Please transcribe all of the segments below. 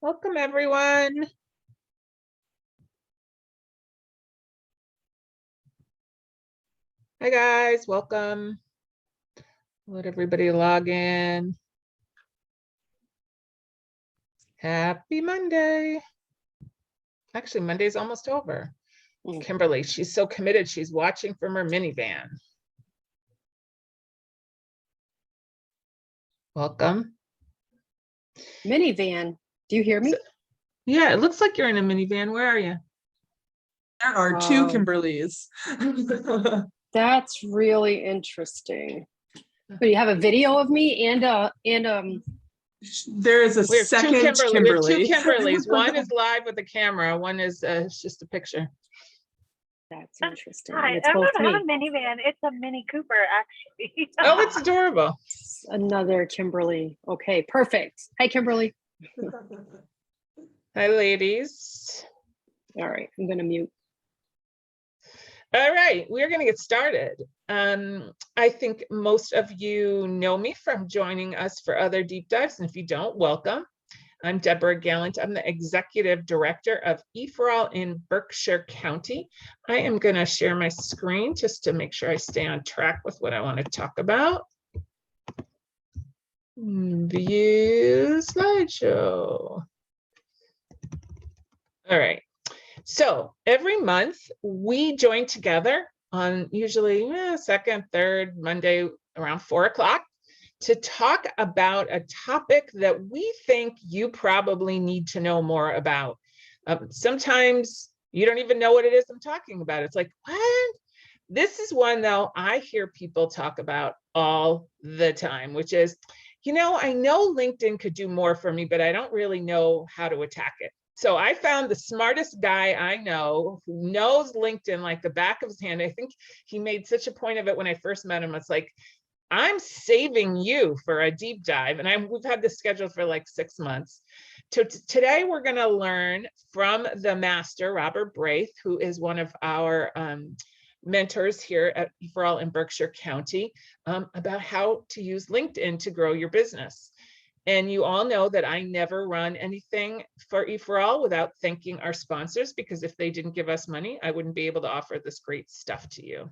Welcome, everyone. Hi, guys. Welcome. Let everybody log in. Happy Monday. Actually, Monday's almost over. Kimberly, she's so committed. She's watching from her minivan. Welcome. Minivan. Do you hear me? Yeah, it looks like you're in a minivan. Where are you? There are two Kimberlys. That's really interesting. But you have a video of me and there is a second Kimberly. We have two Kimberlys. One is live with the camera. One is just a picture. That's interesting. Hi, It's I both don't have me. a minivan. It's a Mini Cooper, actually. Oh, it's adorable. Another Kimberly. Okay, perfect. Hi, Kimberly. Hi, ladies. All right, I'm gonna mute. All right, we're going to get started. I think most of you know me from joining us for other deep dives, and if you don't, welcome. I'm Deborah Gallant. I'm the Executive Director of E4All in Berkshire County. I am going to share my screen just to make sure I stay on track with what I want to talk about. View slideshow. All right. So every month we join together on usually second, third Monday around 4 o'clock to talk about a topic that we think you probably need to know more about. Sometimes you don't even know what it is I'm talking about. It's like, what? This is one, though, I hear people talk about all the time, which is, I know LinkedIn could do more for me, but I don't really know how to attack it. So I found the smartest guy I know who knows LinkedIn like the back of his hand. I think he made such a point of it when I first met him. It's like, I'm saving you for a deep dive. And we've had this scheduled for like 6 months. Today, we're going to learn from the master, Robert Braith, who is one of our mentors here at E4All in Berkshire County, about how to use LinkedIn to grow your business. And you all know that I never run anything for E4All without thanking our sponsors, because if they didn't give us money, I wouldn't be able to offer this great stuff to you.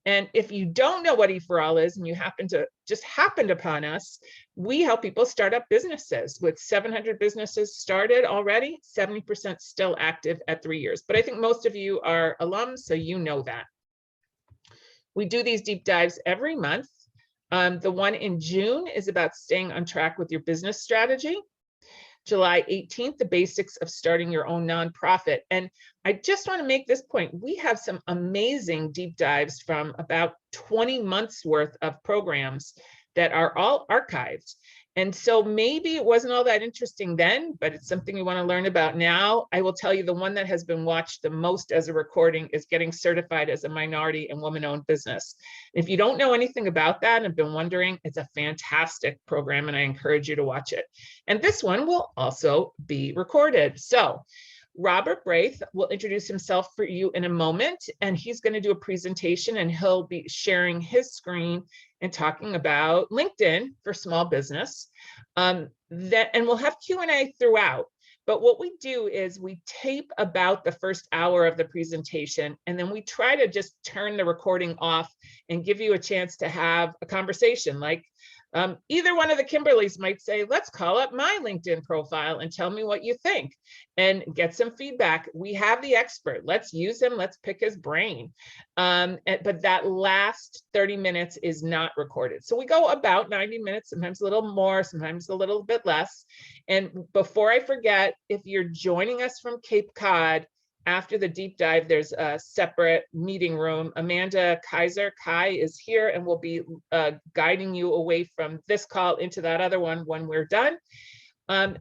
And if you don't know what E4All is and you happened upon us, we help people start up businesses. With 700 businesses started already, 70% still active at 3 years. But I think most of you are alums, so you know that. We do these deep dives every month. The one in June is about staying on track with your business strategy. July 18th, the basics of starting your own nonprofit. And I just want to make this point. We have some amazing deep dives from about 20 months worth of programs that are all archived. And so maybe it wasn't all that interesting then, but it's something you want to learn about now. I will tell you the one that has been watched the most as a recording is getting certified as a minority and woman-owned business. If you don't know anything about that and have been wondering, it's a fantastic program and I encourage you to watch it. And this one will also be recorded. So Robert Braith will introduce himself for you in a moment, and he's going to do a presentation and he'll be sharing his screen and talking about LinkedIn for small business. And we'll have Q&A throughout. But what we do is we tape about the first hour of the presentation, and then we try to just turn the recording off and give you a chance to have a conversation. Like either one of the Kimberlys might say, let's call up my LinkedIn profile and tell me what you think and get some feedback. We have the expert. Let's use him. Let's pick his brain. But that last 30 minutes is not recorded. So we go about 90 minutes, sometimes a little more, sometimes a little bit less. And before I forget, if you're joining us from Cape Cod, after the deep dive, there's a separate meeting room. Amanda Kaiser, Kai, is here and will be guiding you away from this call into that other one when we're done. And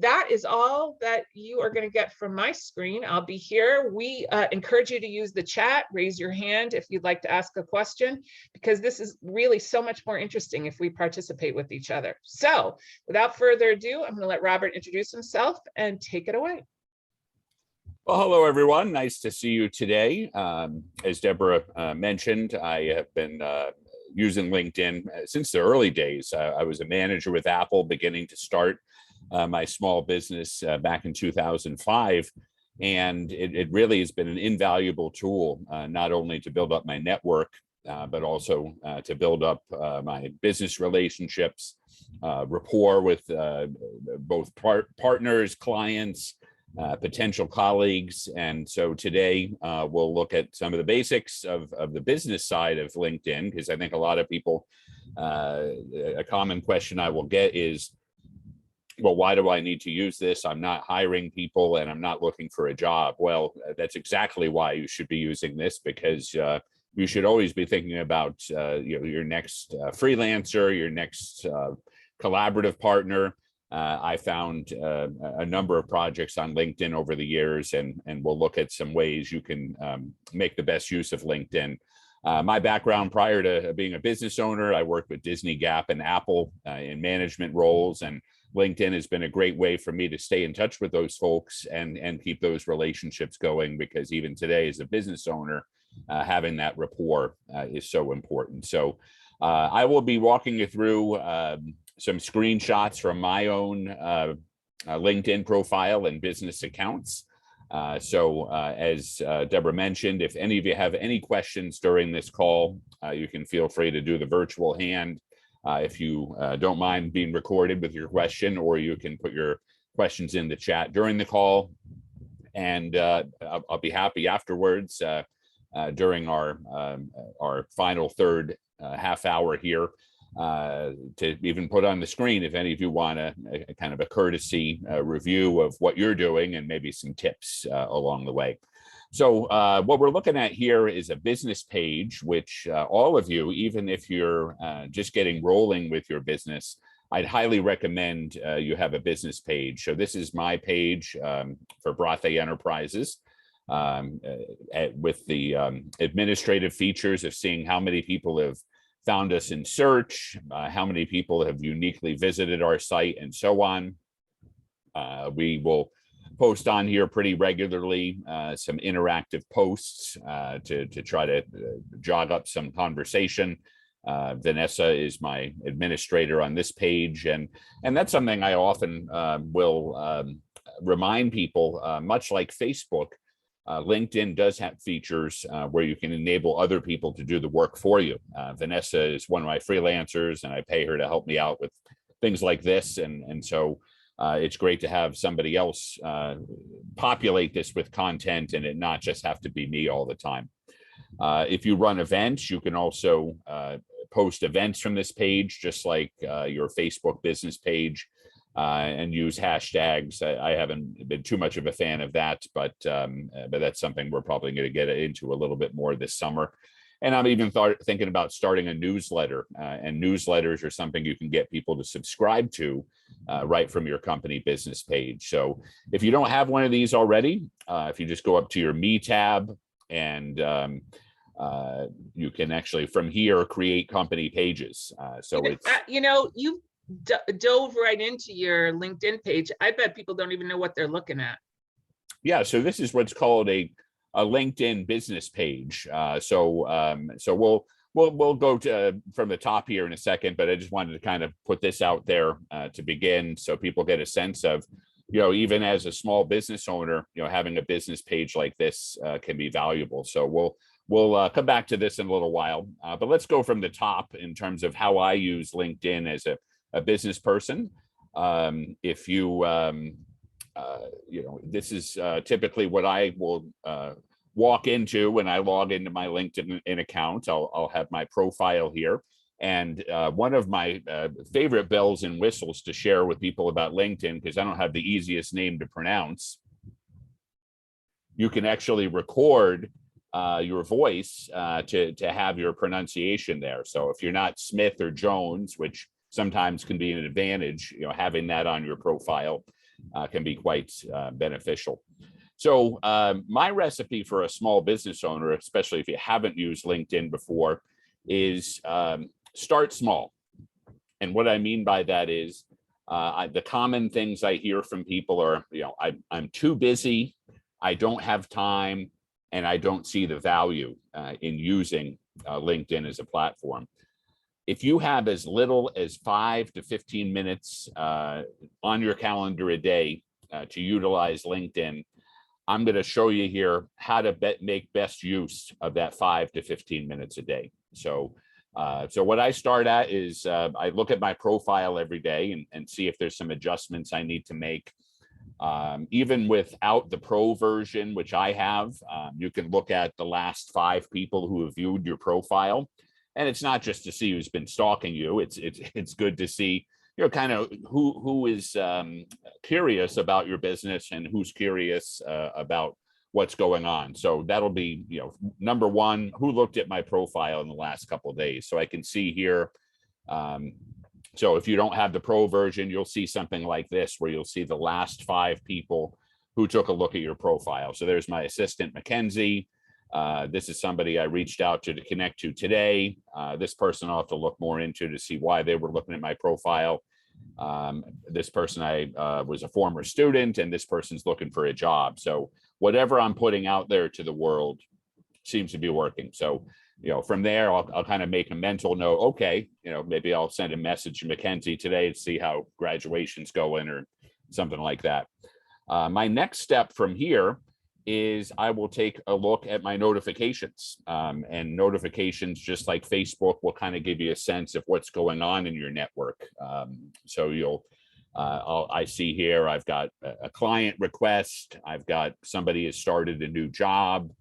that is all that you are going to get from my screen. I'll be here. We encourage you to use the chat, raise your hand if you'd like to ask a question, because this is really so much more interesting if we participate with each other. So without further ado, I'm going to let Robert introduce himself and take it away. Well, hello, everyone. Nice to see you today. As Deborah mentioned, I have been using LinkedIn since the early days. I was a manager with Apple, beginning to start my small business back in 2005. And it really has been an invaluable tool, not only to build up my network, but also to build up my business relationships, rapport with both partners, clients, potential colleagues. And so today we'll look at some of the basics of the business side of LinkedIn, because I think a lot of people, a common question I will get is, well, why do I need to use this? I'm not hiring people and I'm not looking for a job. Well, that's exactly why you should be using this, because you should always be thinking about your next freelancer, your next collaborative partner. I found a number of projects on LinkedIn over the years, and we'll look at some ways you can make the best use of LinkedIn. My background prior to being a business owner, I worked with Disney, Gap, and Apple in management roles, and LinkedIn has been a great way for me to stay in touch with those folks and keep those relationships going, because even today as a business owner, having that rapport is so important. So I will be walking you through some screenshots from my own LinkedIn profile and business accounts. As Deborah mentioned, if any of you have any questions during this call, you can feel free to do the virtual hand. If you don't mind being recorded with your question, or you can put your questions in the chat during the call. And I'll be happy afterwards during our final third half hour here to even put on the screen if any of you want a kind of a courtesy review of what you're doing and maybe some tips along the way. So what we're looking at here is a business page, which all of you, even if you're just getting rolling with your business, I'd highly recommend you have a business page. So this is my page for Brathe Enterprises with the administrative features of seeing how many people have found us in search, how many people have uniquely visited our site, and so on. We will post on here pretty regularly, some interactive posts to try to jog up some conversation. Vanessa is my administrator on this page, and that's something I often will remind people, much like Facebook. LinkedIn does have features where you can enable other people to do the work for you. Vanessa is one of my freelancers, and I pay her to help me out with things like this. And so it's great to have somebody else populate this with content and it not just have to be me all the time. If you run events, you can also post events from this page, just like your Facebook business page. And use hashtags. I haven't been too much of a fan of that, but that's something we're probably going to get into a little bit more this summer. And I'm even thinking about starting a newsletter, and newsletters are something you can get people to subscribe to right from your company business page. So if you don't have one of these already, if you just go up to your Me tab, and you can actually from here create company pages. So it's you dove right into your LinkedIn page. I bet people don't even know what they're looking at. Yeah, so this is what's called a LinkedIn business page. So we'll go to from the top here in a second, but I just wanted to kind of put this out there to begin, so people get a sense of, even as a small business owner, having a business page like this can be valuable. So we'll come back to this in a little while, but let's go from the top in terms of how I use LinkedIn as a business person. If you, this is typically what I will walk into when I log into my LinkedIn account. I'll have my profile here. And one of my favorite bells and whistles to share with people about LinkedIn, because I don't have the easiest name to pronounce, you can actually record your voice to have your pronunciation there. So if you're not Smith or Jones, which sometimes can be an advantage, having that on your profile can be quite beneficial. So my recipe for a small business owner, especially if you haven't used LinkedIn before, is start small. And what I mean by that is the common things I hear from people are, I'm too busy, I don't have time, and I don't see the value in using LinkedIn as a platform. if you have as little as 5 to 15 minutes on your calendar a day to utilize LinkedIn, I'm going to show you here how to make best use of that 5 to 15 minutes a day. So what I start at is I look at my profile every day and see if there's some adjustments I need to make. Even without the pro version, which I have, you can look at the last 5 people who have viewed your profile. And it's not just to see who's been stalking you. It's good to see, you know, kind of who is curious about your business and who's curious about what's going on. So that'll be, you know, number one, who looked at my profile in the last couple of days. So I can see here. So if you don't have the pro version, you'll see something like this, where you'll see the last 5 people who took a look at your profile. So there's my assistant, Mackenzie. This is somebody I reached out to connect to today. This person I'll have to look more into to see why they were looking at my profile. This person was a former student, and this person's looking for a job. So whatever I'm putting out there to the world seems to be working. So, you know, from there, I'll kind of make a mental note. Okay, you know, maybe I'll send a message to Mackenzie today to see how graduation's going or something like that. My next step from here is I will take a look at my notifications, and notifications, just like Facebook, will kind of give you a sense of what's going on in your network. So I see here, I've got a client request. I've got somebody has started a new job.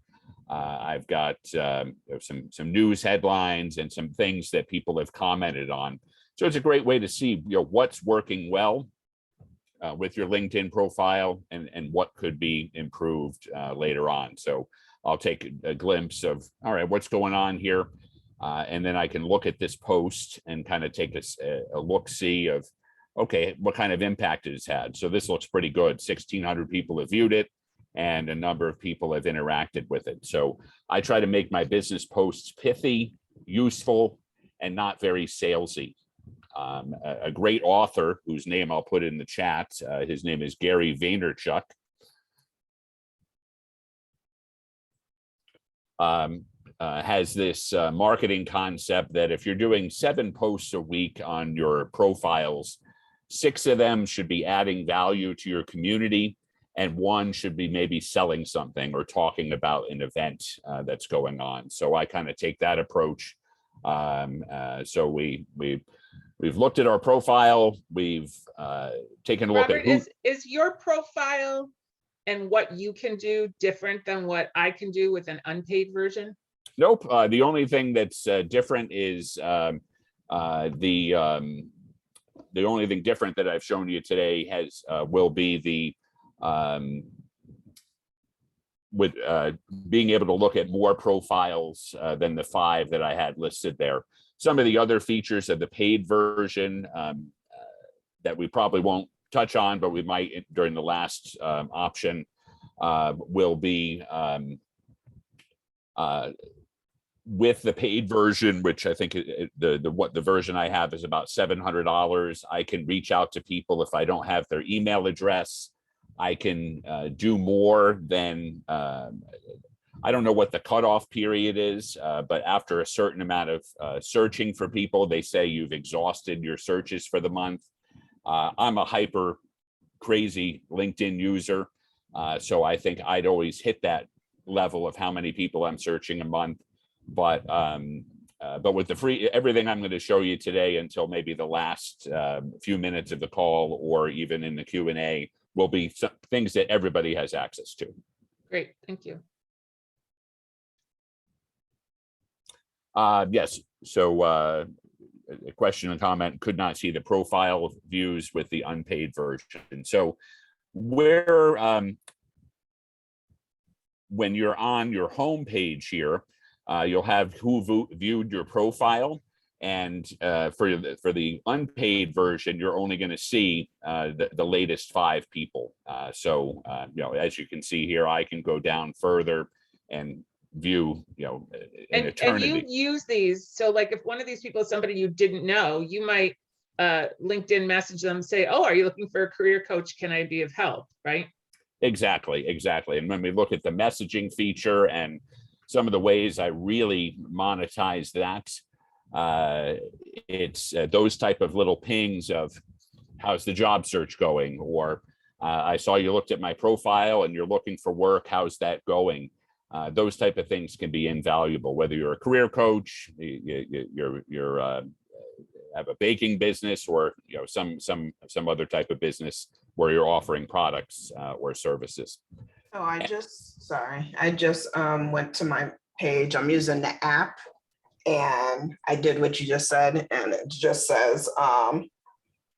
I've got some news headlines and some things that people have commented on. So it's a great way to see, you know, what's working well with your LinkedIn profile and what could be improved later on. So I'll take a glimpse of, all right, what's going on here. And then I can look at this post and kind of take a look-see of, okay, what kind of impact it has had. So this looks pretty good. 1,600 people have viewed it, and a number of people have interacted with it. So I try to make my business posts pithy, useful, and not very salesy. A great author whose name I'll put in the chat, his name is Gary Vaynerchuk. Has this marketing concept that if you're doing 7 posts a week on your profiles, 6 of them should be adding value to your community, and 1 should be maybe selling something or talking about an event that's going on. So I kind of take that approach. So we've looked at our profile. We've taken a look Robert, at is your profile and what you can do different than what I can do with an unpaid version? Nope. The only thing that's different is the only thing different that I've shown you today will be the with being able to look at more profiles than the 5 that I had listed there. Some of the other features of the paid version that we probably won't touch on, but we might during the last option will be with the paid version, which I think the version I have is about $700. I can reach out to people if I don't have their email address. I can do more than I don't know what the cutoff period is, but after a certain amount of searching for people, they say you've exhausted your searches for the month. I'm a hyper crazy LinkedIn user, so I think I'd always hit that level of how many people I'm searching a month. But with the free, everything I'm going to show you today until maybe the last few minutes of the call or even in the Q&A will be some things that everybody has access to. Great, thank you. Yes, so a question and comment, could not see the profile views with the unpaid version. So where, when you're on your home page here, you'll have who viewed your profile. And for the unpaid version, you're only going to see the latest 5 people. So, you know, as you can see here, I can go down further and view, you know, an eternity. And you use these. So like if one of these people is somebody you didn't know, you might LinkedIn message them, say, oh, are you looking for a career coach? Can I be of help? Right? Exactly. And when we look at the messaging feature and some of the ways I really monetize that, It's those type of little pings of how's the job search going, or I saw you looked at my profile and you're looking for work. How's that going? Those type of things can be invaluable, whether you're a career coach, you're have a baking business, or some other type of business where you're offering products or services. Oh, I just went to my page. I'm using the app and I did what you just said, and it just says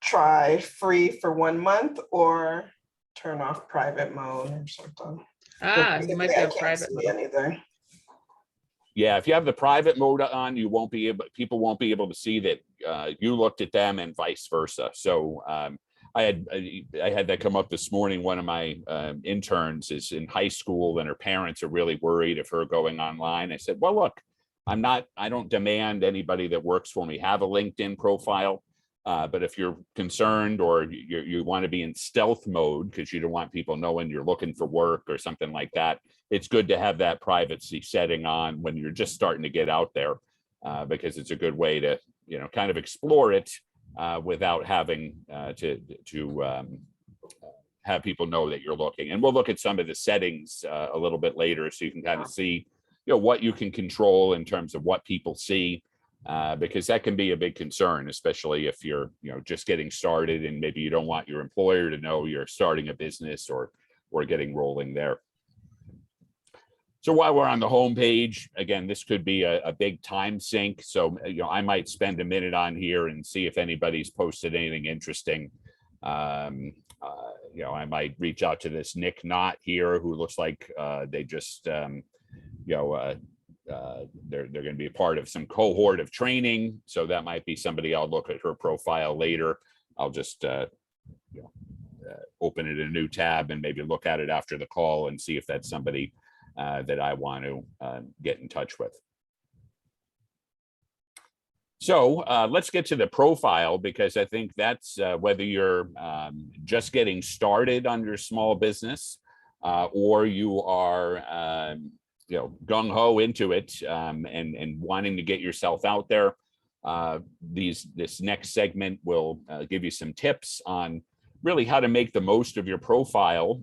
try free for 1 month or turn off private mode or something. You might I have can't private see mode. anything. Yeah, if you have the private mode on, people won't be able to see that you looked at them, and vice versa. So I had that come up this morning. One of my interns is in high school, and her parents are really worried of her going online. I said, well, look, I don't demand anybody that works for me have a LinkedIn profile. But if you're concerned, or you want to be in stealth mode because you don't want people knowing you're looking for work or something like that, it's good to have that privacy setting on when you're just starting to get out there, because it's a good way to kind of explore it without having to have people know that you're looking. And we'll look at some of the settings a little bit later, so you can kind of see what you can control in terms of what people see. Because that can be a big concern, especially if you're just getting started and maybe you don't want your employer to know you're starting a business or getting rolling there. So while we're on the home page, again, this could be a big time sink. So I might spend a minute on here and see if anybody's posted anything interesting. I might reach out to this Nick Knott here, who looks like they just they're going to be a part of some cohort of training. So that might be somebody. I'll look at her profile later. I'll just open it in a new tab and maybe look at it after the call and see if that's somebody that I want to get in touch with. So let's get to the profile, because I think that's whether you're just getting started on your small business or you are gung-ho into it and wanting to get yourself out there. This next segment will give you some tips on really how to make the most of your profile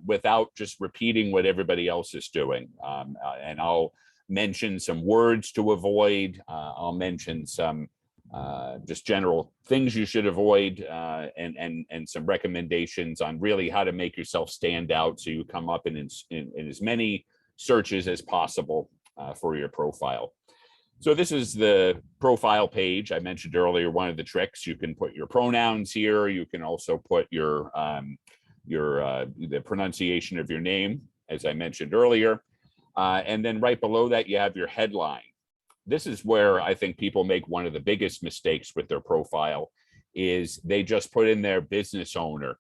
without just repeating what everybody else is doing. And I'll mention some words to avoid. I'll mention some just general things you should avoid, and some recommendations on really how to make yourself stand out, so you come up in as many searches as possible for your profile. So this is the profile page. I mentioned earlier, one of the tricks, you can put your pronouns here. You can also put the pronunciation of your name, as I mentioned earlier. And then right below that, you have your headline. This is where I think people make one of the biggest mistakes with their profile, is they just put in their business owner,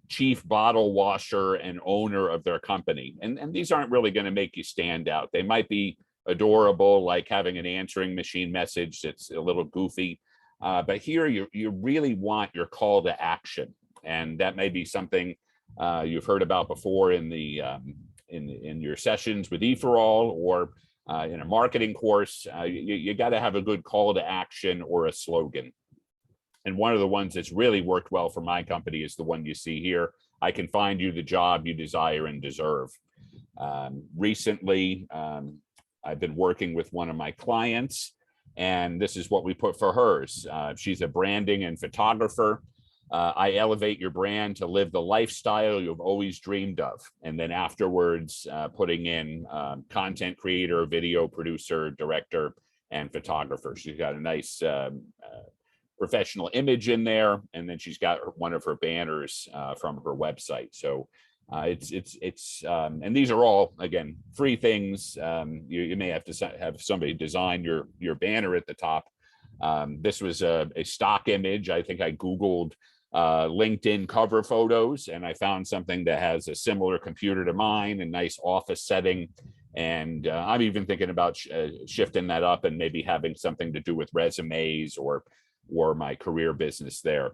chief bottle washer and owner of their company. And these aren't really going to make you stand out. They might be adorable, like having an answering machine message that's a little goofy. But here you really want your call to action. And that may be something you've heard about before in your sessions with E4All, or in a marketing course. You got to have a good call to action or a slogan. And one of the ones that's really worked well for my company is the one you see here. I can find you the job you desire and deserve. Recently, I've been working with one of my clients, and this is what we put for hers. She's a branding and photographer. I elevate your brand to live the lifestyle you've always dreamed of. And then afterwards, putting in content creator, video producer, director, and photographer. She's got a nice professional image in there, and then she's got one of her banners from her website. So it's and these are all, again, free things. You may have to have somebody design your banner at the top. This was a stock image. I think I Googled LinkedIn cover photos, and I found something that has a similar computer to mine, a nice office setting. And I'm even thinking about shifting that up and maybe having something to do with resumes or my career business there.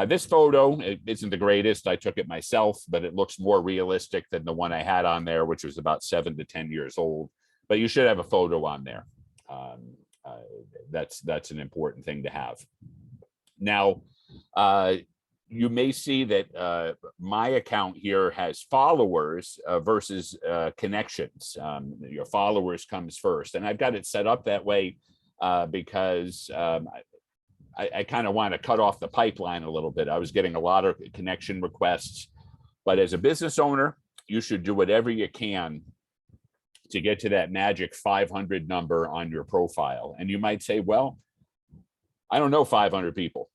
This photo, it isn't the greatest. I took it myself, but it looks more realistic than the one I had on there, which was about 7 to 10 years old. But you should have a photo on there. that's an important thing to have. Now, you may see that my account here has followers versus connections. Your followers comes first, and I've got it set up that way because I kind of want to cut off the pipeline a little bit. I was getting a lot of connection requests, but as a business owner, you should do whatever you can to get to that magic 500 number on your profile. And you might say, well, I don't know 500 people.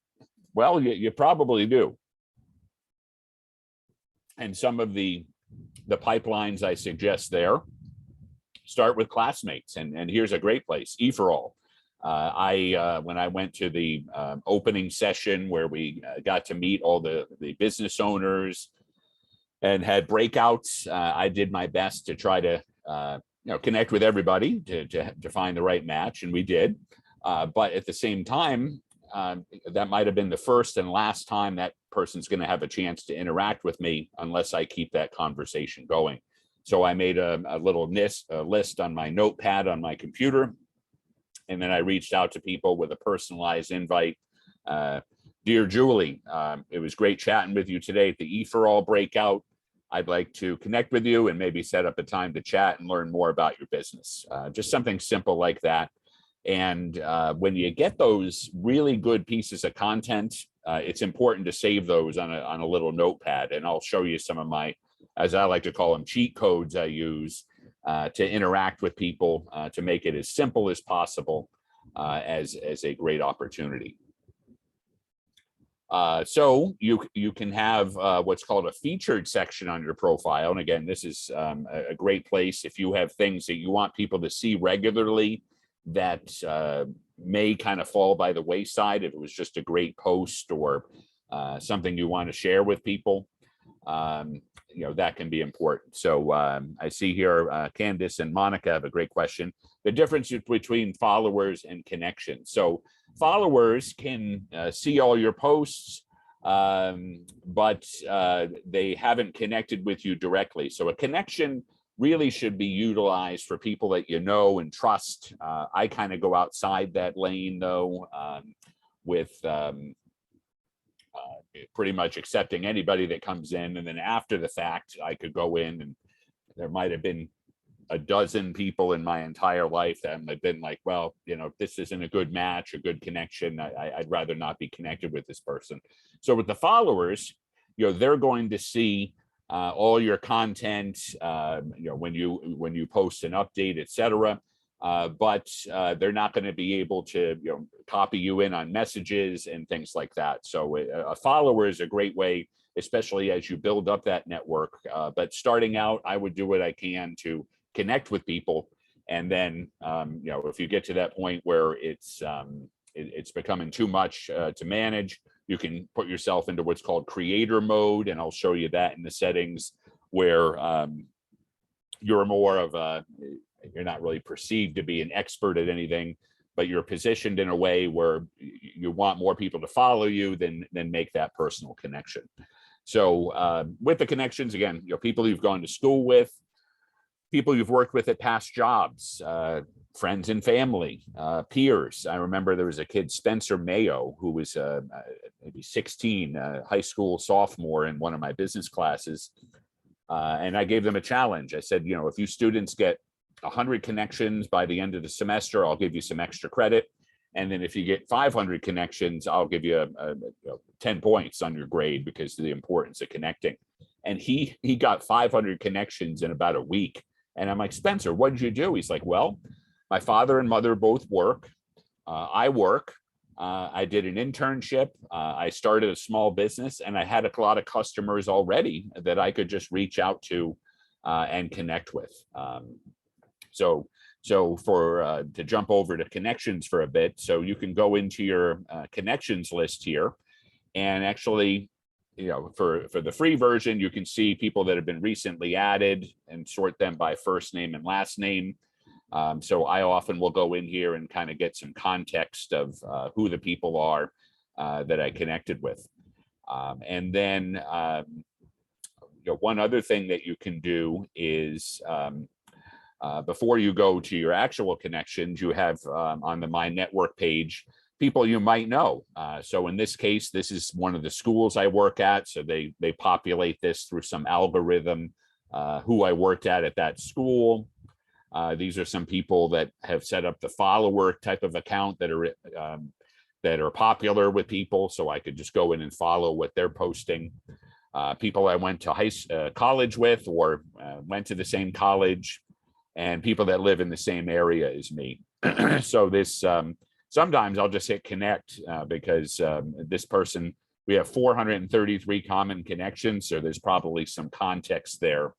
Well, you probably do. And some of the pipelines I suggest there start with classmates. And here's a great place, E4All. When I went to the opening session where we got to meet all the business owners and had breakouts, I did my best to try to connect with everybody to find the right match, and we did. But at the same time, that might have been the first and last time that person's going to have a chance to interact with me unless I keep that conversation going. So I made a little list on my notepad on my computer, and then I reached out to people with a personalized invite. Dear Julie, it was great chatting with you today at the E4All breakout. I'd like to connect with you and maybe set up a time to chat and learn more about your business. Just something simple like that. And when you get those really good pieces of content, it's important to save those on a little notepad. And I'll show you some of my, as I like to call them, cheat codes I use to interact with people to make it as simple as possible as a great opportunity. So you can have what's called a featured section on your profile. And again, this is a great place if you have things that you want people to see regularly that may kind of fall by the wayside. If it was just a great post or something you want to share with people, that can be important. So I see here Candace and Monica have a great question. The difference between followers and connections. So followers can see all your posts, but they haven't connected with you directly. So a connection really should be utilized for people that you know and trust. I kind of go outside that lane though, with pretty much accepting anybody that comes in. And then after the fact, I could go in and there might have been a dozen people in my entire life that have been like, well, this isn't a good match, a good connection. I'd rather not be connected with this person. So with the followers, they're going to see all your content, when you post an update, etc. But they're not going to be able to copy you in on messages and things like that. So a follower is a great way, especially as you build up that network. But starting out, I would do what I can to connect with people, and then if you get to that point where it's becoming too much to manage, you can put yourself into what's called creator mode, and I'll show you that in the settings where you're more of you're not really perceived to be an expert at anything, but you're positioned in a way where you want more people to follow you than make that personal connection. So with the connections, again, people you've gone to school with, people you've worked with at past jobs, friends and family, peers. I remember there was a kid, Spencer Mayo, who was maybe 16, high school sophomore in one of my business classes. And I gave them a challenge. I said, if you students get 100 connections by the end of the semester, I'll give you some extra credit. And then if you get 500 connections, I'll give you 10 points on your grade because of the importance of connecting. And he got 500 connections in about a week. And I'm like, Spencer, what did you do? He's like, well, my father and mother both work. I work. I did an internship. I started a small business, and I had a lot of customers already that I could just reach out to and connect with. So for to jump over to connections for a bit, so you can go into your connections list here, and actually, for the free version, you can see people that have been recently added and sort them by first name and last name. So I often will go in here and kind of get some context of who the people are that I connected with. And then one other thing that you can do is Before you go to your actual connections, you have on the My Network page, people you might know. So in this case, this is one of the schools I work at. So they populate this through some algorithm, who I worked at that school. These are some people that have set up the follower type of account that are popular with people. So I could just go in and follow what they're posting. People I went to college with, or went to the same college, and people that live in the same area as me. So this, sometimes I'll just hit connect because this person, we have 433 common connections. So there's probably some context there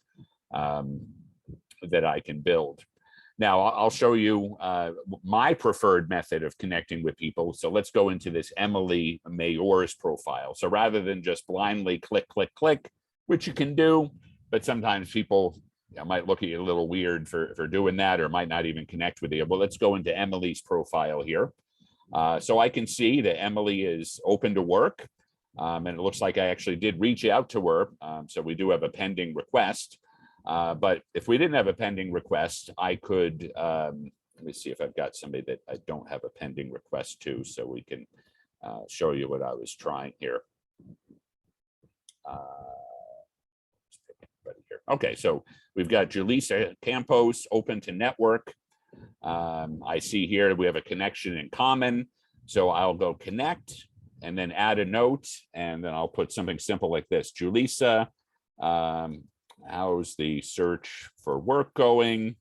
that I can build. Now I'll show you my preferred method of connecting with people. So let's go into this Emily Mayor's profile. So rather than just blindly click, click, click, which you can do, but sometimes people might look at you a little weird for doing that, or might not even connect with you. Well, let's go into Emily's profile here. So I can see that Emily is open to work. And it looks like I actually did reach out to her. So we do have a pending request. But if we didn't have a pending request, I could, let me see if I've got somebody that I don't have a pending request to, so we can show you what I was trying here. Okay, so we've got Julissa Campos, open to network. I see here we have a connection in common. So I'll go connect and then add a note, and then I'll put something simple like this. Julissa, how's the search for work going?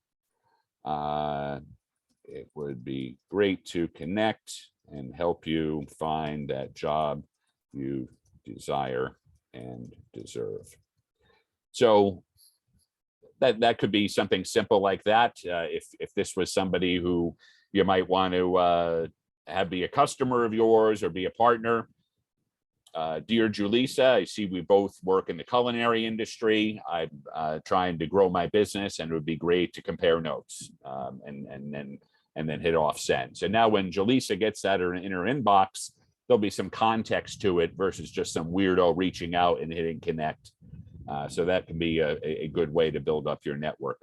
It would be great to connect and help you find that job you desire and deserve. So that could be something simple like that. If this was somebody who you might want to have be a customer of yours or be a partner. Dear Julissa, I see we both work in the culinary industry. I'm trying to grow my business, and it would be great to compare notes, and then hit off send. So now when Julissa gets that in her inbox, there'll be some context to it versus just some weirdo reaching out and hitting connect. So that can be a good way to build up your network.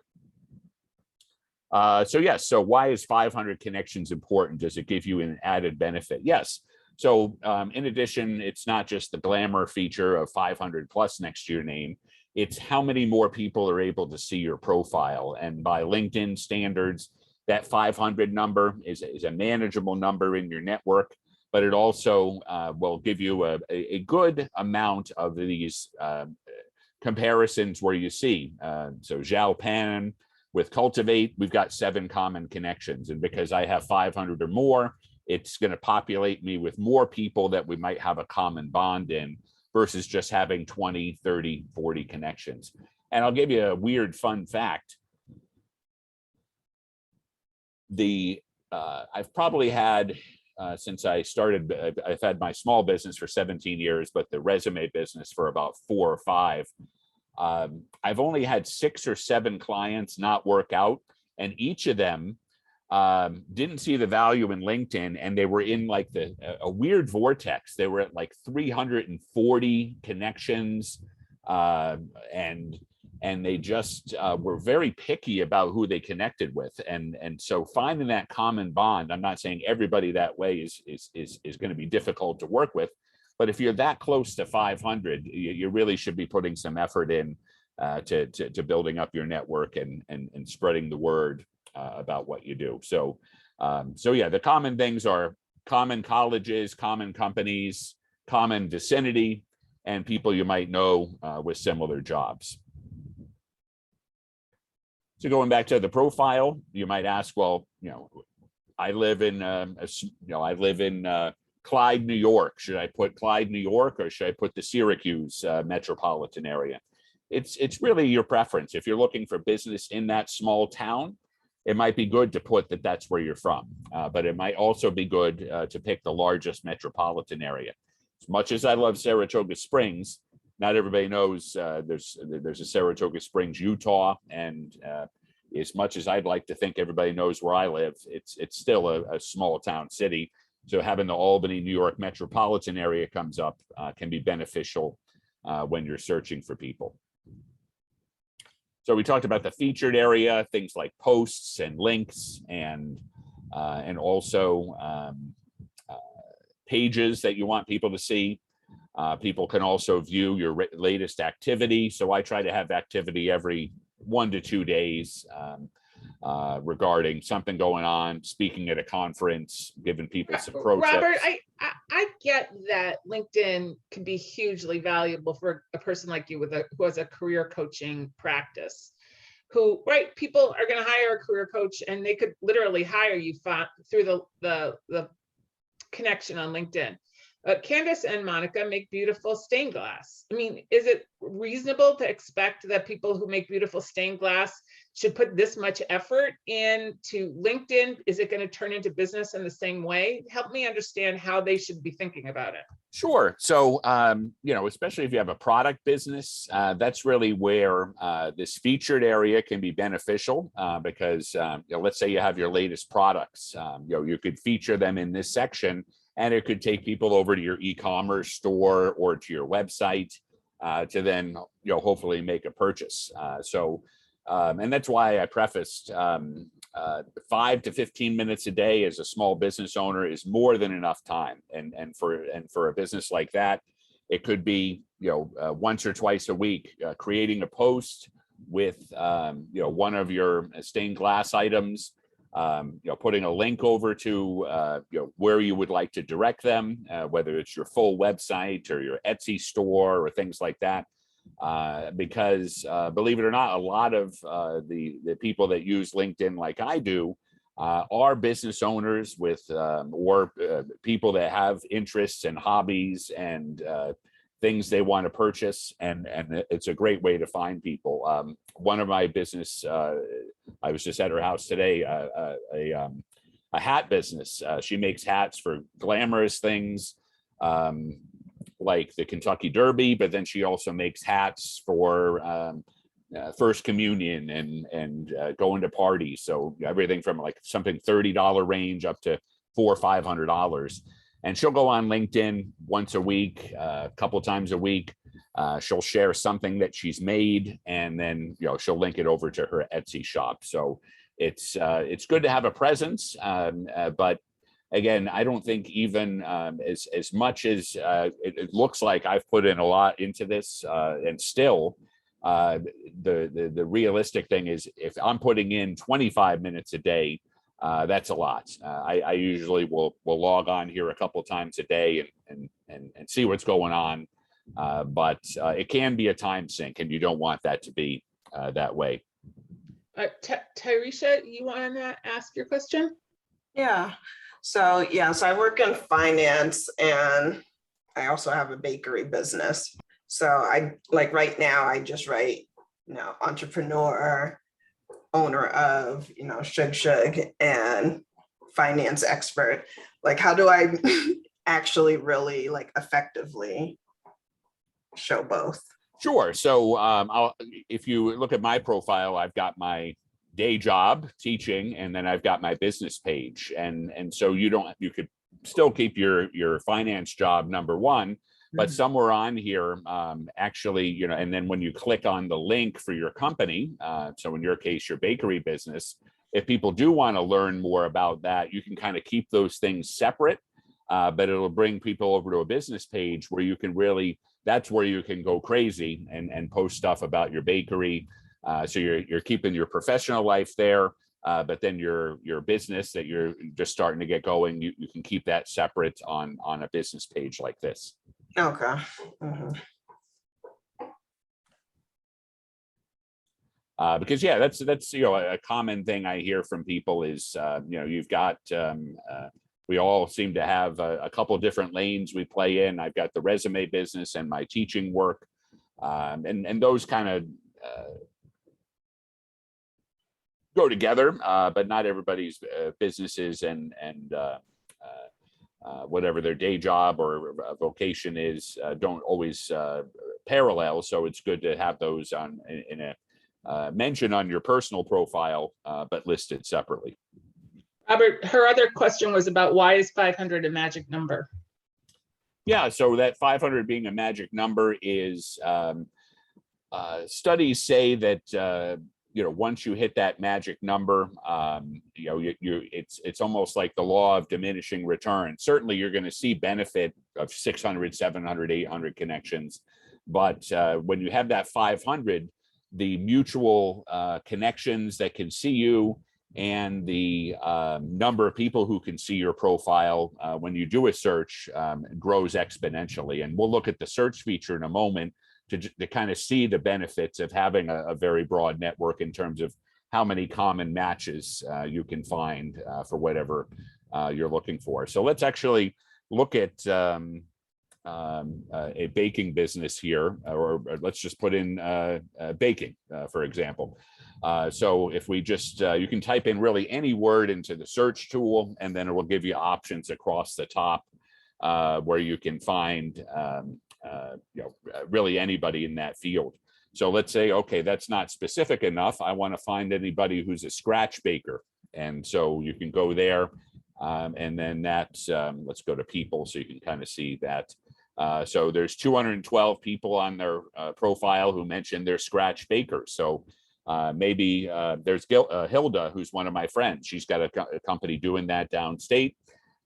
So yes, so why is 500 connections important? Does it give you an added benefit? Yes. So in addition, it's not just the glamour feature of 500 plus next to your name. It's how many more people are able to see your profile. And by LinkedIn standards, that 500 number is a manageable number in your network, but it also will give you a good amount of these comparisons where you see. So Zhao Pan with Cultivate, we've got 7 common connections. And because I have 500 or more, it's going to populate me with more people that we might have a common bond in versus just having 20, 30, 40 connections. And I'll give you a weird fun fact. I've probably had, since I started, I've had my small business for 17 years, but the resume business for about 4 or 5. I've only had 6 or 7 clients not work out, and each of them didn't see the value in LinkedIn, and they were in like a weird vortex. They were at like 340 connections, and they just were very picky about who they connected with. And so finding that common bond, I'm not saying everybody that way is going to be difficult to work with, but if you're that close to 500, you really should be putting some effort in to building up your network and spreading the word about what you do. So yeah, the common things are common colleges, common companies, common vicinity, and people you might know with similar jobs. So going back to the profile, you might ask, well, I live in Clyde, New York. Should I put Clyde, New York, or should I put the Syracuse metropolitan area? It's really your preference. If you're looking for business in that small town, it might be good to put that's where you're from, but it might also be good to pick the largest metropolitan area. As much as I love Saratoga Springs, not everybody knows there's a Saratoga Springs, Utah, and as much as I'd like to think everybody knows where I live, it's still a small town city. So having the Albany, New York metropolitan area comes up can be beneficial when you're searching for people. So we talked about the featured area, things like posts and links, and also pages that you want people to see. People can also view your latest activity. So I try to have activity every 1 to 2 days regarding something going on, speaking at a conference, giving people some pro Robert, tips. I get that LinkedIn can be hugely valuable for a person like you who has a career coaching practice. Who, right? People are going to hire a career coach, and they could literally hire you through the connection on LinkedIn. Candace and Monica make beautiful stained glass. I mean, is it reasonable to expect that people who make beautiful stained glass should put this much effort into LinkedIn? Is it going to turn into business in the same way? Help me understand how they should be thinking about it. Sure. So, especially if you have a product business, that's really where this featured area can be beneficial because, let's say you have your latest products, you could feature them in this section, and it could take people over to your e-commerce store or to your website to then, hopefully make a purchase. And that's why I prefaced 5 to 15 minutes a day as a small business owner is more than enough time. And for a business like that, it could be, once or twice a week, creating a post with, one of your stained glass items, putting a link over to, where you would like to direct them, whether it's your full website or your Etsy store or things like that. Because believe it or not, a lot of the people that use LinkedIn like I do are business owners with or people that have interests and hobbies and things they want to purchase, and it's a great way to find people. One of my business, I was just at her house today, a hat business. She makes hats for glamorous things. Like the Kentucky Derby, but then she also makes hats for First Communion and going to parties. So everything from like something $30 range up to $400 or $500. And she'll go on LinkedIn once a week, a couple times a week. She'll share something that she's made, and then she'll link it over to her Etsy shop. So it's good to have a presence, but again, I don't think even as much as it looks like I've put in a lot into this, and still, the realistic thing is if I'm putting in 25 minutes a day, that's a lot. I usually will log on here a couple times a day and see what's going on, but it can be a time sink, and you don't want that to be that way. Tyresha, you want to ask your question? Yeah. So I work in finance, and I also have a bakery business. So I like right now I just write, entrepreneur, owner of, Shug, and finance expert. Like, how do I actually really effectively show both? Sure. So if you look at my profile, I've got my day job teaching, and then I've got my business page, and so you could still keep your finance job number one, but somewhere on here, actually, and then when you click on the link for your company, so in your case, your bakery business, if people do want to learn more about that, you can kind of keep those things separate, but it'll bring people over to a business page where you can that's where you can go crazy and post stuff about your bakery. So you're keeping your professional life there, but then your business that you're just starting to get going, you can keep that separate on a business page like this. Okay. Mm-hmm. Because that's a common thing I hear from people is you've got we all seem to have a couple different lanes we play in. I've got the resume business and my teaching work, and those kind of go together, but not everybody's businesses and whatever their day job or vocation is don't always parallel. So it's good to have those in a mention on your personal profile, but listed separately. Robert, her other question was about why is 500 a magic number? Yeah, so that 500 being a magic number is studies say that once you hit that magic number, it's almost like the law of diminishing return. Certainly, you're going to see benefit of 600, 700, 800 connections, but when you have that 500, the mutual connections that can see you and the number of people who can see your profile when you do a search grows exponentially. And we'll look at the search feature in a moment to kind of see the benefits of having a very broad network in terms of how many common matches you can find for whatever you're looking for. So let's actually look at a baking business here, or let's just put in baking, for example. So if we just, you can type in really any word into the search tool, and then it will give you options across the top where you can find really anybody in that field. So let's say, okay, that's not specific enough. I want to find anybody who's a scratch baker. And so you can go there, and then that's, let's go to people so you can kind of see that. So there's 212 people on their profile who mentioned they're scratch bakers. So maybe there's Hilda, who's one of my friends. She's got a company doing that downstate.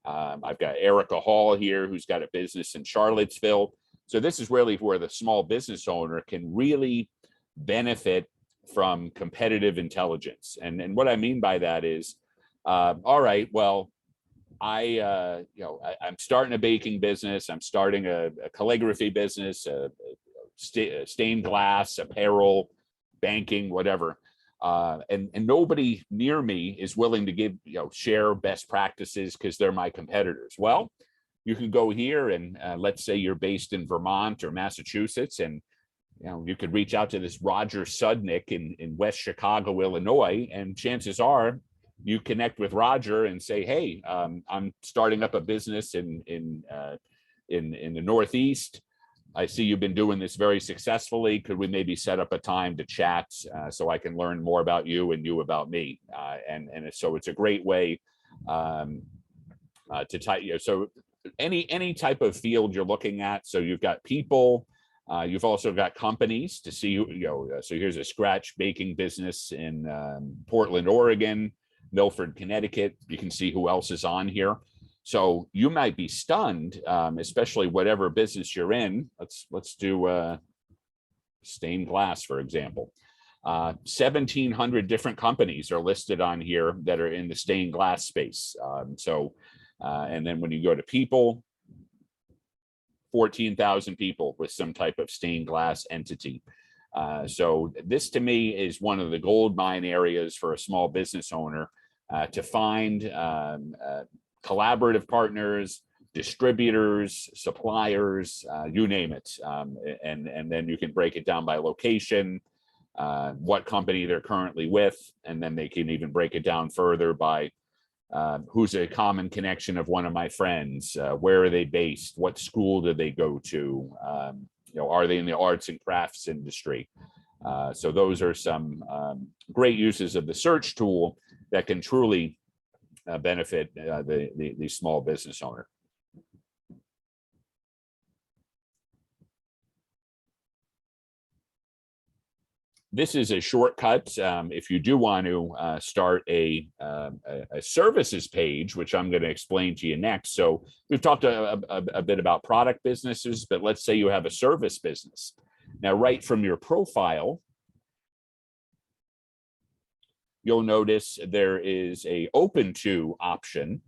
I've got Erica Hall here, who's got a business in Charlottesville. So this is really where the small business owner can really benefit from competitive intelligence. And what I mean by that is, all right, well, I'm starting a baking business. I'm starting a calligraphy business, stained glass, apparel, banking, whatever. And nobody near me is willing to share best practices because they're my competitors. Well, you can go here and let's say you're based in Vermont or Massachusetts, and you could reach out to this Roger Sudnick in West Chicago, Illinois, and chances are you connect with Roger and say, hey, I'm starting up a business in the Northeast. I see you've been doing this very successfully. Could we maybe set up a time to chat so I can learn more about you and you about me? And so it's a great way to type. So any type of field you're looking at. So you've got people. You've also got companies to see. So here's a scratch baking business in Portland, Oregon, Milford, Connecticut. You can see who else is on here. So you might be stunned, especially whatever business you're in. Let's do stained glass, for example. 1,700 different companies are listed on here that are in the stained glass space. And then when you go to people, 14,000 people with some type of stained glass entity. So this to me is one of the gold mine areas for a small business owner to find collaborative partners, distributors, suppliers, you name it. And then you can break it down by location, what company they're currently with, and then they can even break it down further by who's a common connection of one of my friends, where are they based, what school do they go to, are they in the arts and crafts industry? So those are some great uses of the search tool that can truly benefit the small business owner. This is a shortcut if you do want to start a services page, which I'm going to explain to you next. So we've talked a bit about product businesses, but let's say you have a service business. Now, right from your profile, you'll notice there is a open to option.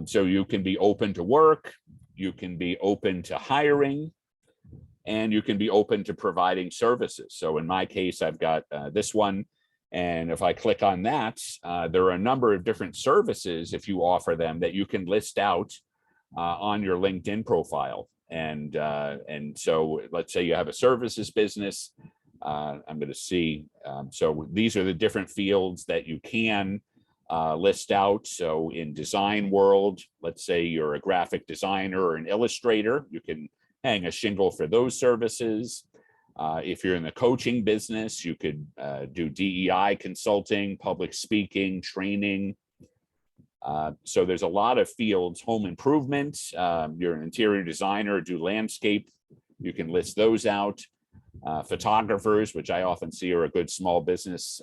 So you can be open to work, you can be open to hiring, and you can be open to providing services. So in my case, I've got this one. And if I click on that, there are a number of different services, if you offer them, that you can list out on your LinkedIn profile. And so let's say you have a services business. I'm going to see. So these are the different fields that you can list out. So in design world, let's say you're a graphic designer or an illustrator, you can hang a shingle for those services. If you're in the coaching business, you could do DEI consulting, public speaking, training. So there's a lot of fields. Home improvement, you're an interior designer, do landscape, you can list those out. photographers, which I often see are a good small business,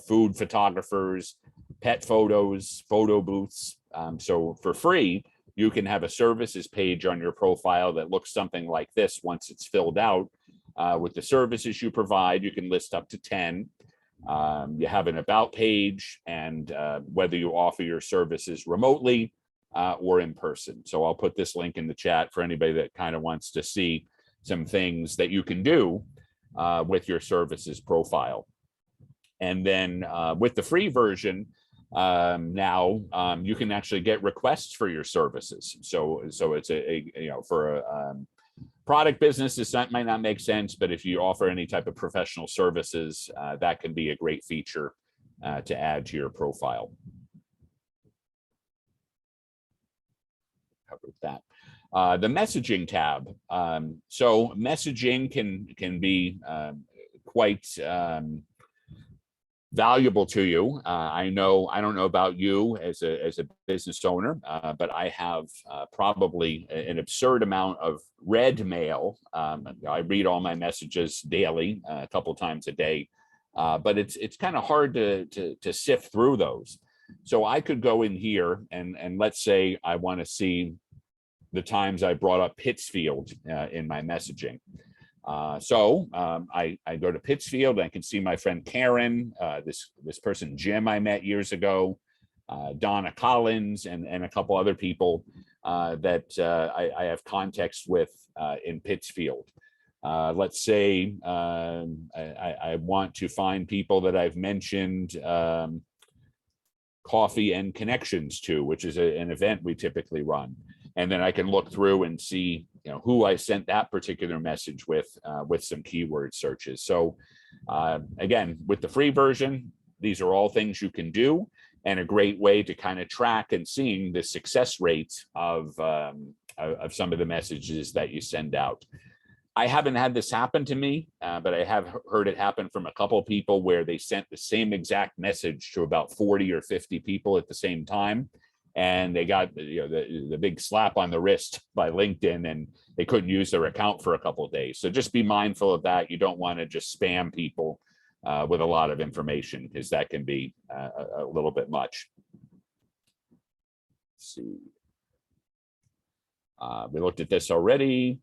food photographers, pet photos, photo booths. So for free, you can have a services page on your profile that looks something like this once it's filled out. With the services you provide, you can list up to 10. You have an about page and whether you offer your services remotely or in person. So I'll put this link in the chat for anybody that kind of wants to see some things that you can do with your services profile. And then with the free version, now you can actually get requests for your services. So it's for a product business, that might not make sense, but if you offer any type of professional services, that can be a great feature to add to your profile. Covered that. The messaging tab. So messaging can be quite valuable to you. I don't know about you as a business owner, but I have probably an absurd amount of read mail. I read all my messages daily, a couple times a day, but it's kind of hard to sift through those. So I could go in here and let's say I want to see the times I brought up Pittsfield in my messaging. So I go to Pittsfield, and I can see my friend Karen, this person Jim I met years ago, Donna Collins, and a couple other people that I have context with in Pittsfield. Let's say I want to find people that I've mentioned Coffee and Connections to, which is an event we typically run. And then I can look through and see who I sent that particular message with some keyword searches. So again, with the free version, these are all things you can do, and a great way to kind of track and seeing the success rate of some of the messages that you send out. I haven't had this happen to me, but I have heard it happen from a couple of people where they sent the same exact message to about 40 or 50 people at the same time. And they got the big slap on the wrist by LinkedIn, and they couldn't use their account for a couple of days. So just be mindful of that. You don't want to just spam people with a lot of information, because that can be a little bit much. Let's see. We looked at this already.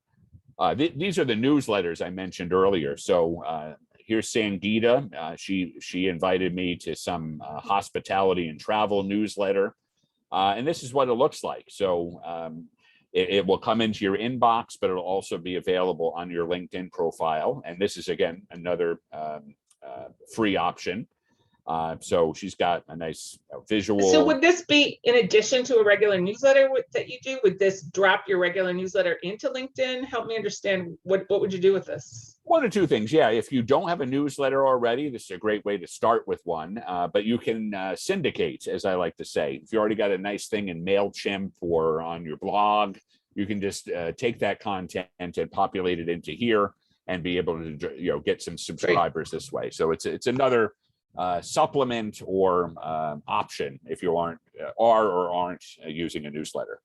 These are the newsletters I mentioned earlier. So here's Sangeeta. She invited me to some hospitality and travel newsletter. And this is what it looks like. So it will come into your inbox, but it'll also be available on your LinkedIn profile. And this is, again, another free option. So she's got a nice visual. So would this be in addition to a regular newsletter that you do? Would this drop your regular newsletter into LinkedIn? Help me understand, what would you do with this? One or two things. Yeah, if you don't have a newsletter already, this is a great way to start with one, but you can syndicate, as I like to say. If you already got a nice thing in MailChimp or on your blog, you can just take that content and populate it into here and be able to get some subscribers this way. So it's another supplement or option if you aren't using a newsletter.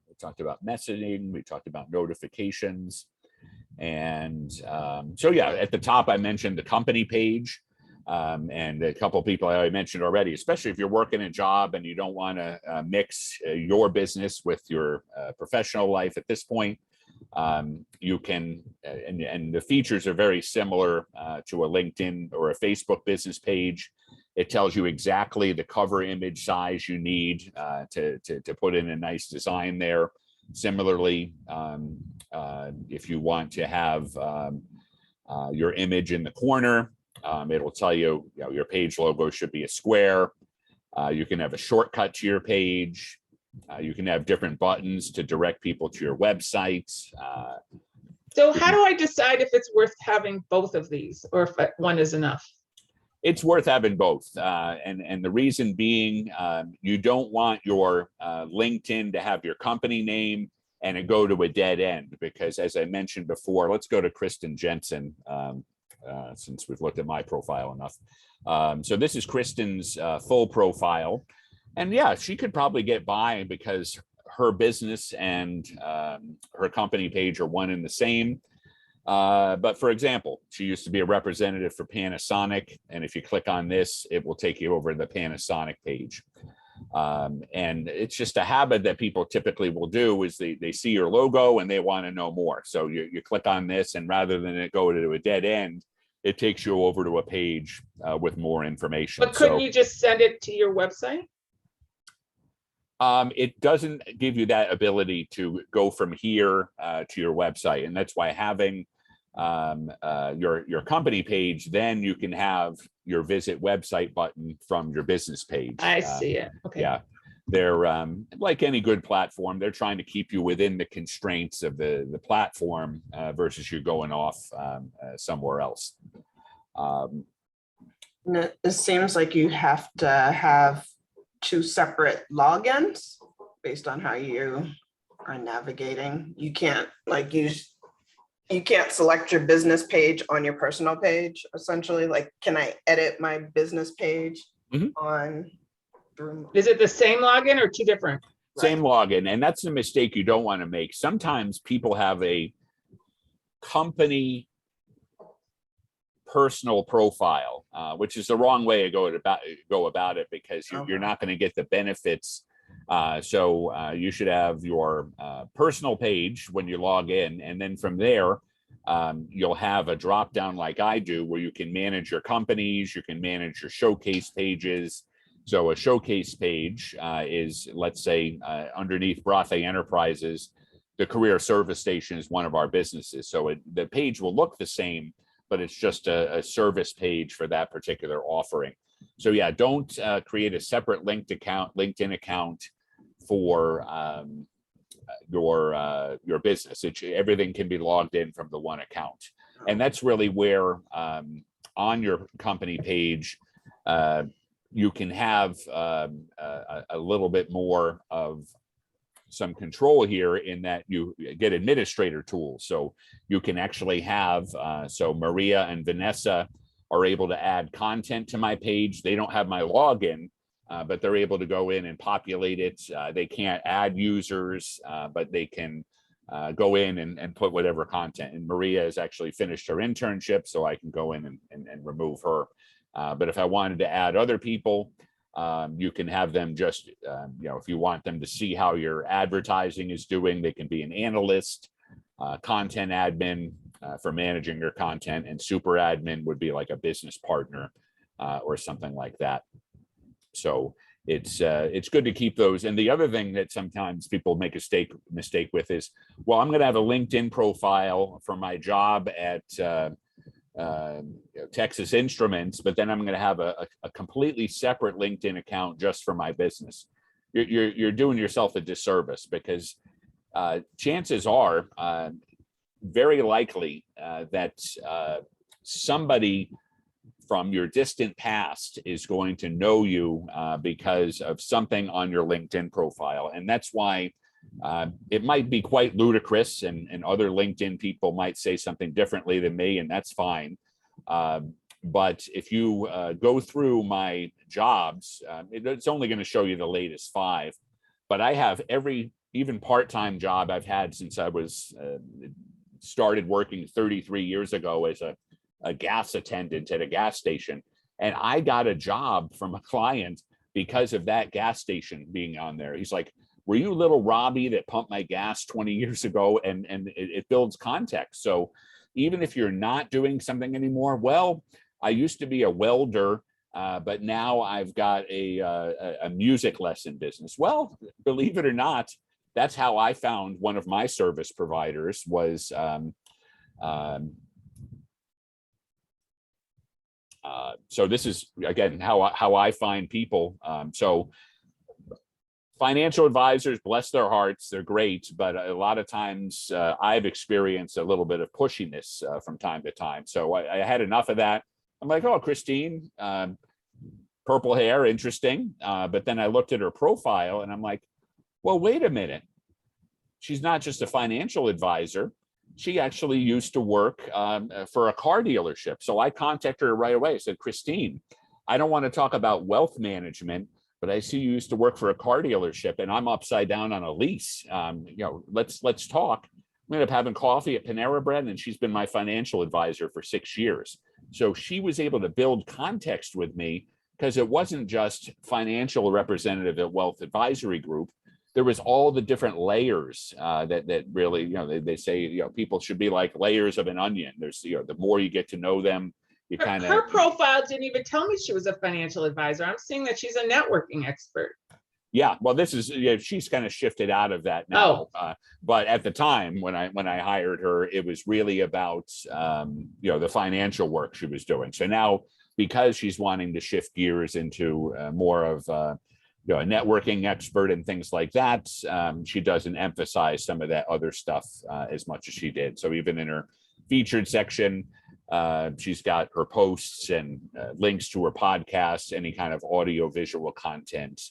We talked about messaging, we talked about notifications, and so yeah, at the top I mentioned the company page, and a couple of people I mentioned already, especially if you're working a job and you don't want to mix your business with your professional life at this point. You can, and the features are very similar to a LinkedIn or a Facebook business page. It tells you exactly the cover image size you need to put in a nice design there. Similarly, if you want to have your image in the corner, it'll tell you, your page logo should be a square. You can have a shortcut to your page. You can have different buttons to direct people to your website. So how do I decide if it's worth having both of these, or if one is enough? It's worth having both. And the reason being, you don't want your LinkedIn to have your company name and it go to a dead end, because as I mentioned before, let's go to Kristen Jensen, since we've looked at my profile enough. So this is Kristen's full profile. And yeah, she could probably get by because her business and her company page are one and the same. But for example, she used to be a representative for Panasonic, and if you click on this, it will take you over to the Panasonic page. And it's just a habit that people typically will do is they see your logo and they want to know more. So you click on this, and rather than it go to a dead end, it takes you over to a page with more information. But couldn't you just send it to your website? It doesn't give you that ability to go from here to your website, and that's why having your company page, then you can have your visit website button from your business page. I see it. Okay. Yeah, they're like any good platform, they're trying to keep you within the constraints of the platform versus you going off somewhere else. It seems like you have to have 2 separate logins based on how you are navigating. You can't like use, you can't select your business page on your personal page, essentially. Like, can I edit my business page on through? Is it the same login or 2 different? Same login, and that's the mistake you don't want to make. Sometimes people have a company personal profile, which is the wrong way to go about it, because you're not going to get the benefits. So you should have your personal page when you log in, and then from there you'll have a drop down like I do, where you can manage your companies, you can manage your showcase pages. So a showcase page is, let's say, underneath Brathe Enterprises, the career service station is one of our businesses. So the page will look the same, but it's just a service page for that particular offering. So yeah, don't create a separate LinkedIn account for your business. Everything can be logged in from the one account. And that's really where on your company page, you can have a little bit more of some control here, in that you get administrator tools. So you can actually have, so Maria and Vanessa are able to add content to my page. They don't have my login, but they're able to go in and populate it. They can't add users, but they can go in and put whatever content. And Maria has actually finished her internship, so I can go in and remove her. But if I wanted to add other people, you can have them just, if you want them to see how your advertising is doing, they can be an analyst, content admin for managing your content, and super admin would be like a business partner or something like that. So it's good to keep those. And the other thing that sometimes people make a mistake with is, well, I'm going to have a LinkedIn profile for my job at Texas Instruments, but then I'm going to have a completely separate LinkedIn account just for my business. You're doing yourself a disservice, because chances are very likely that somebody from your distant past is going to know you because of something on your LinkedIn profile. And that's why it might be quite ludicrous, and other LinkedIn people might say something differently than me, and that's fine. But if you go through my jobs, it's only going to show you the latest 5. But I have every, even part-time job I've had since I was started working 33 years ago as a gas attendant at a gas station. And I got a job from a client because of that gas station being on there. He's like, were you little Robbie that pumped my gas 20 years ago? And it builds context. So even if you're not doing something anymore, well, I used to be a welder, but now I've got a music lesson business. Well, believe it or not, that's how I found one of my service providers was so this is, again, how I find people. So financial advisors, bless their hearts, they're great, but a lot of times I've experienced a little bit of pushiness from time to time. So I had enough of that. I'm like, oh, Christine, purple hair, interesting. But then I looked at her profile and I'm like, well, wait a minute. She's not just a financial advisor. She actually used to work for a car dealership. So I contacted her right away. I said, Christine, I don't want to talk about wealth management, but I see you used to work for a car dealership and I'm upside down on a lease. Let's talk. We ended up having coffee at Panera Bread, and she's been my financial advisor for 6 years. So she was able to build context with me because it wasn't just financial representative at Wealth Advisory Group. There was all the different layers that really, they say, people should be like layers of an onion. There's, the more you get to know them, you kind of. Her profile didn't even tell me she was a financial advisor. I'm seeing that she's a networking expert. Yeah, well, this is, she's kind of shifted out of that now. But at the time when I hired her, it was really about, the financial work she was doing. So now, because she's wanting to shift gears into more of a networking expert and things like that, she doesn't emphasize some of that other stuff as much as she did. So even in her featured section, she's got her posts and links to her podcasts, any kind of audio visual content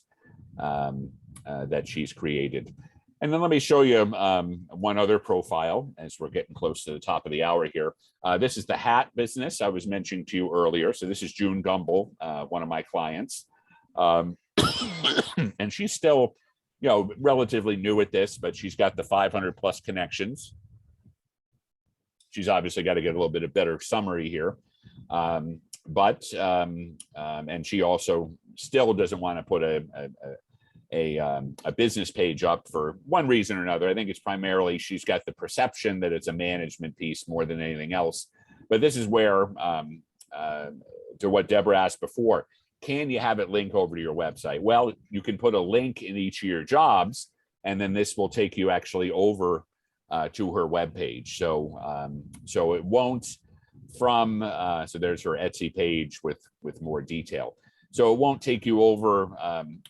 that she's created. And then let me show you one other profile as we're getting close to the top of the hour here. This is the hat business I was mentioning to you earlier. So this is June Gumble, one of my clients. And she's still, relatively new at this, but she's got the 500 plus connections. She's obviously got to get a little bit of better summary here. And she also still doesn't want to put a business page up for one reason or another. I think it's primarily she's got the perception that it's a management piece more than anything else. But this is where, to what Deborah asked before, can you have it link over to your website? Well, you can put a link in each of your jobs, and then this will take you actually over to her webpage. So it won't from, so there's her Etsy page with more detail. So it won't take you over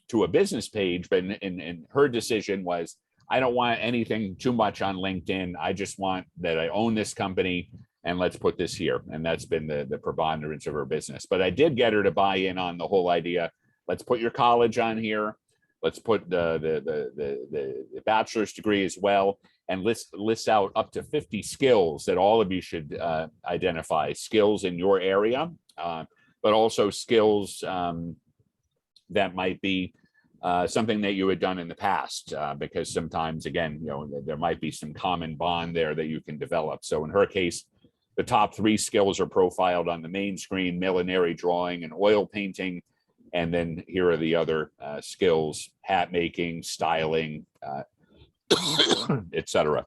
to a business page, but in her decision was, I don't want anything too much on LinkedIn. I just want that I own this company and let's put this here. And that's been the preponderance of her business. But I did get her to buy in on the whole idea. Let's put your college on here. Let's put the bachelor's degree as well, and list out up to 50 skills that all of you should identify, skills in your area, but also skills that might be something that you had done in the past, because sometimes, again, there might be some common bond there that you can develop. So in her case, the top 3 skills are profiled on the main screen: millinery drawing and oil painting. And then here are the other skills: hat making, styling, etc.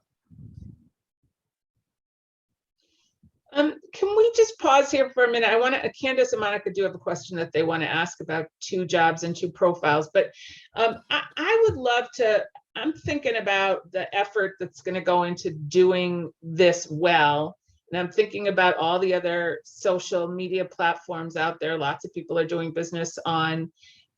Can we just pause here for a minute? Candace and Monica do have a question that they want to ask about 2 jobs and 2 profiles, but I would love to, I'm thinking about the effort that's going to go into doing this well. And I'm thinking about all the other social media platforms out there. Lots of people are doing business on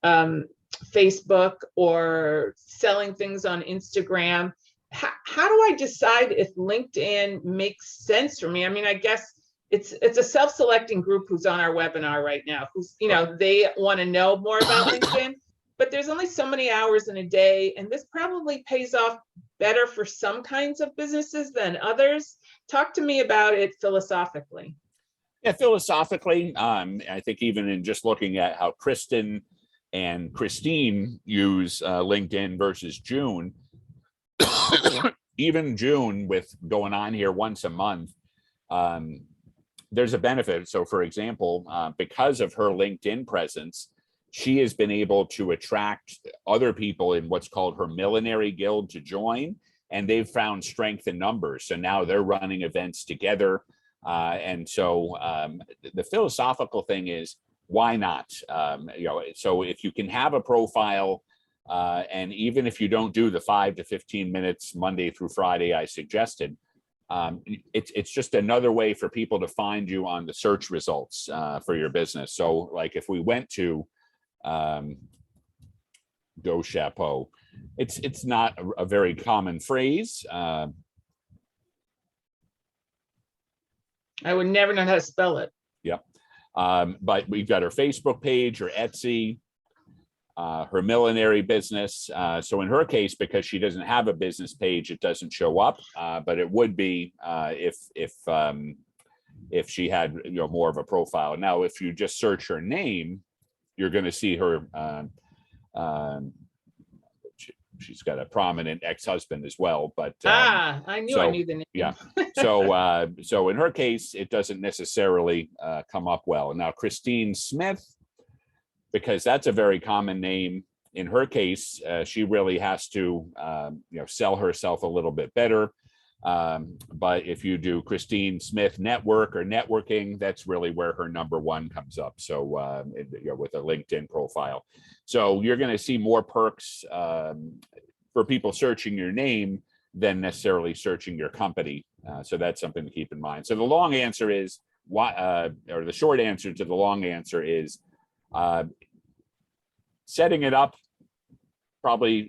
Facebook or selling things on Instagram. How do I decide if LinkedIn makes sense for me? I mean, I guess it's a self-selecting group who's on our webinar right now, who's, they want to know more about LinkedIn, but there's only so many hours in a day. And this probably pays off better for some kinds of businesses than others. Talk to me about it philosophically. Yeah, philosophically, I think even in just looking at how Kristen and Christine use LinkedIn versus June, even June with going on here once a month, there's a benefit. So for example, because of her LinkedIn presence, she has been able to attract other people in what's called her Millinery Guild to join, and they've found strength in numbers. So now they're running events together. And so the philosophical thing is, why not? So if you can have a profile, and even if you don't do the 5 to 15 minutes Monday through Friday I suggested, it's just another way for people to find you on the search results for your business. So like if we went to Go Chapeau, it's not a very common phrase. I would never know how to spell it. Yep. But we've got her Facebook page, her Etsy, her millinery business. So in her case, because she doesn't have a business page, it doesn't show up. But it would be if she had more of a profile. Now, if you just search her name, you're going to see her She's got a prominent ex-husband as well, but I knew I so, knew the name. yeah. So in her case, it doesn't necessarily come up well. Now, Christine Smith, because that's a very common name. In her case, she really has to, sell herself a little bit better. But if you do Christine Smith Network or networking, that's really where her number one comes up. So, with a LinkedIn profile. So you're going to see more perks for people searching your name than necessarily searching your company. So that's something to keep in mind. So the long answer is the short answer to the long answer is setting it up.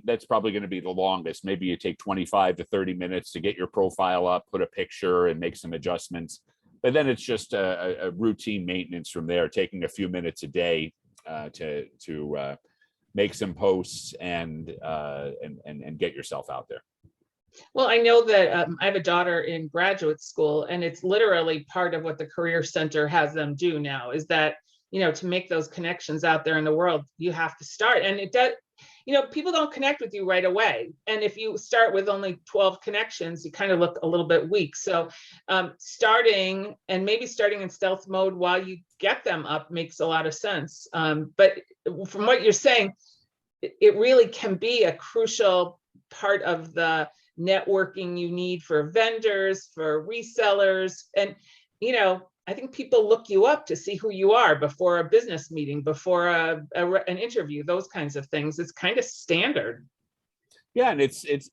That's probably going to be the longest. Maybe you take 25 to 30 minutes to get your profile up, put a picture and make some adjustments. But then it's just a routine maintenance from there, taking a few minutes a day to make some posts and get yourself out there. Well, I know that I have a daughter in graduate school, and it's literally part of what the Career Center has them do now is that, to make those connections out there in the world, you have to start. And it does, people don't connect with you right away. And if you start with only 12 connections, you kind of look a little bit weak. So starting in stealth mode while you get them up makes a lot of sense. But from what you're saying, it really can be a crucial part of the networking you need for vendors, for resellers. And, I think people look you up to see who you are before a business meeting, before an interview, those kinds of things. It's kind of standard. Yeah, and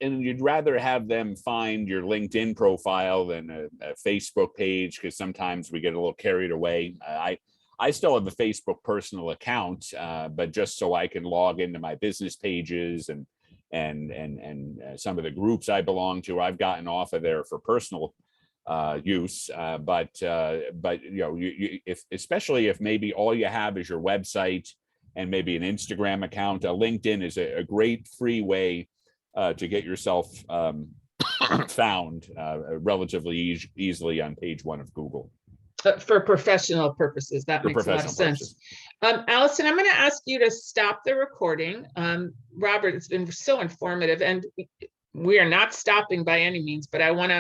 and you'd rather have them find your LinkedIn profile than a Facebook page, because sometimes we get a little carried away. I still have a Facebook personal account, but just so I can log into my business pages and some of the groups I belong to, I've gotten off of there for personal use. But especially if maybe all you have is your website and maybe an Instagram account, LinkedIn is a great free way to get yourself found relatively easily on page one of Google. For professional purposes, that makes a lot of sense. Allison, I'm going to ask you to stop the recording. Robert, it's been so informative, and we are not stopping by any means, but I want to